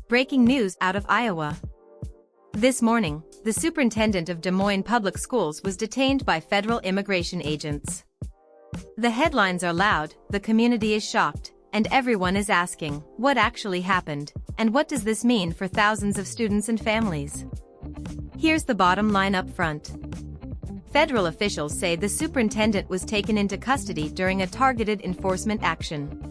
Breaking news out of Iowa. This morning, the superintendent of Des Moines Public Schools was detained by federal immigration agents. The headlines are loud, the community is shocked, and everyone is asking, what actually happened, and what does this mean for thousands of students and families? Here's the bottom line up front. Federal officials say the superintendent was taken into custody during a targeted enforcement action.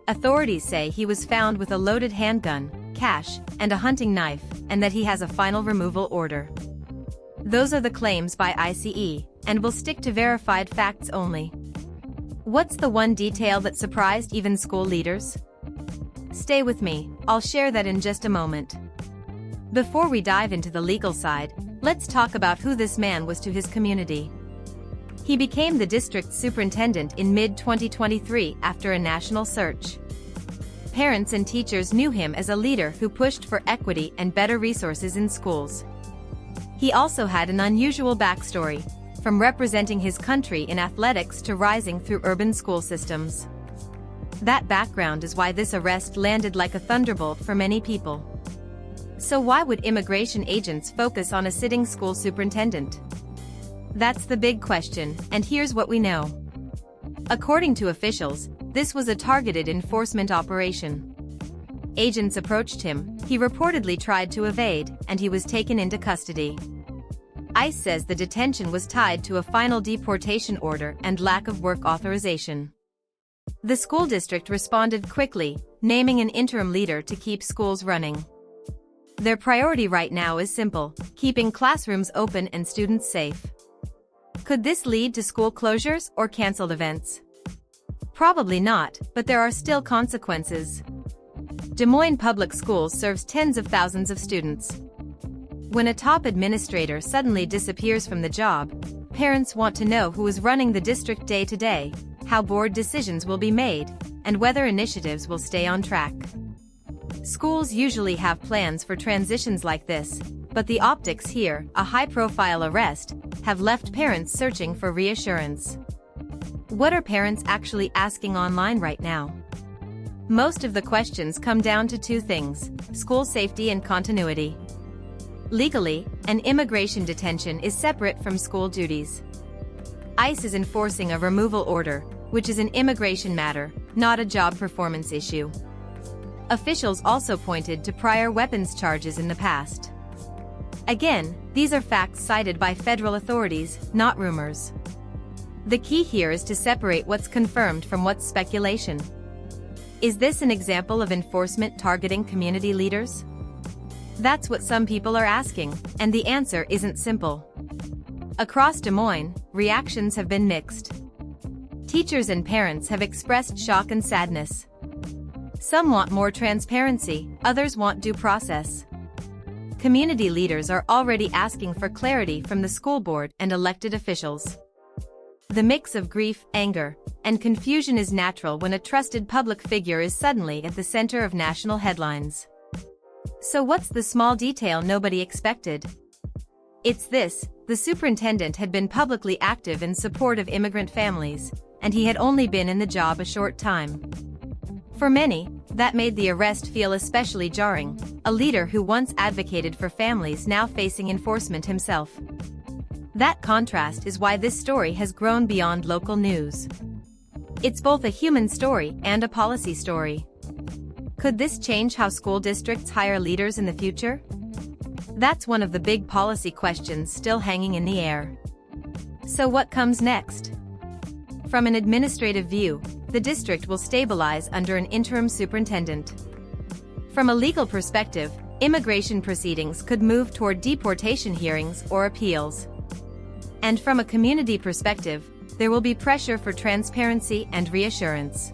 Authorities say he was found with a loaded handgun, cash, and a hunting knife, and that he has a final removal order. Those are the claims by ICE, and will stick to verified facts only. What's the one detail that surprised even school leaders? Stay with me, I'll share that in just a moment. Before we dive into the legal side, let's talk about who this man was to his community. He became the district superintendent in mid-2023 after a national search. Parents and teachers knew him as a leader who pushed for equity and better resources in schools. He also had an unusual backstory, from representing his country in athletics to rising through urban school systems. That background is why this arrest landed like a thunderbolt for many people. So why would immigration agents focus on a sitting school superintendent? That's the big question, and here's what we know. According to officials, this was a targeted enforcement operation. Agents approached him, he reportedly tried to evade, and he was taken into custody. ICE says the detention was tied to a final deportation order and lack of work authorization. The school district responded quickly, naming an interim leader to keep schools running. Their priority right now is simple: keeping classrooms open and students safe. Could this lead to school closures or canceled events? Probably not, but there are still consequences. Des Moines Public Schools serves tens of thousands of students. When a top administrator suddenly disappears from the job, parents want to know who is running the district day to day, how board decisions will be made, and whether initiatives will stay on track. Schools usually have plans for transitions like this, but the optics here, a high-profile arrest, have left parents searching for reassurance. What are parents actually asking online right now? Most of the questions come down to two things: school safety and continuity. Legally, an immigration detention is separate from school duties. ICE is enforcing a removal order, which is an immigration matter, not a job performance issue. Officials also pointed to prior weapons charges in the past. Again, these are facts cited by federal authorities, not rumors. The key here is to separate what's confirmed from what's speculation. Is this an example of enforcement targeting community leaders? That's what some people are asking, and the answer isn't simple. Across Des Moines, reactions have been mixed. Teachers and parents have expressed shock and sadness. Some want more transparency, others want due process. Community leaders are already asking for clarity from the school board and elected officials. The mix of grief, anger, and confusion is natural when a trusted public figure is suddenly at the center of national headlines. So what's the small detail nobody expected? It's this: the superintendent had been publicly active in support of immigrant families, and he had only been in the job a short time. For many, that made the arrest feel especially jarring, a leader who once advocated for families now facing enforcement himself. That contrast is why this story has grown beyond local news. It's both a human story and a policy story. Could this change how school districts hire leaders in the future? That's one of the big policy questions still hanging in the air. So what comes next? From an administrative view, the district will stabilize under an interim superintendent. From a legal perspective, immigration proceedings could move toward deportation hearings or appeals. And from a community perspective, there will be pressure for transparency and reassurance.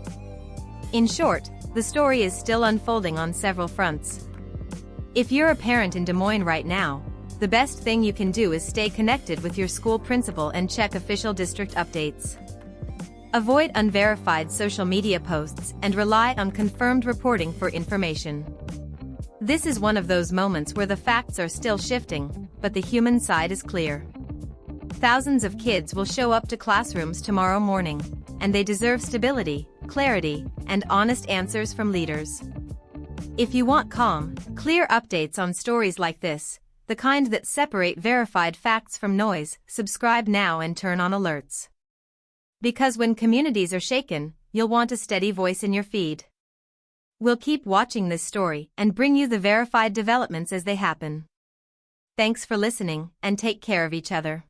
In short, the story is still unfolding on several fronts. If you're a parent in Des Moines right now, the best thing you can do is stay connected with your school principal and check official district updates. Avoid unverified social media posts and rely on confirmed reporting for information. This is one of those moments where the facts are still shifting, but the human side is clear. Thousands of kids will show up to classrooms tomorrow morning, and they deserve stability, clarity, and honest answers from leaders. If you want calm, clear updates on stories like this, the kind that separate verified facts from noise, subscribe now and turn on alerts. Because when communities are shaken, you'll want a steady voice in your feed. We'll keep watching this story and bring you the verified developments as they happen. Thanks for listening, and take care of each other.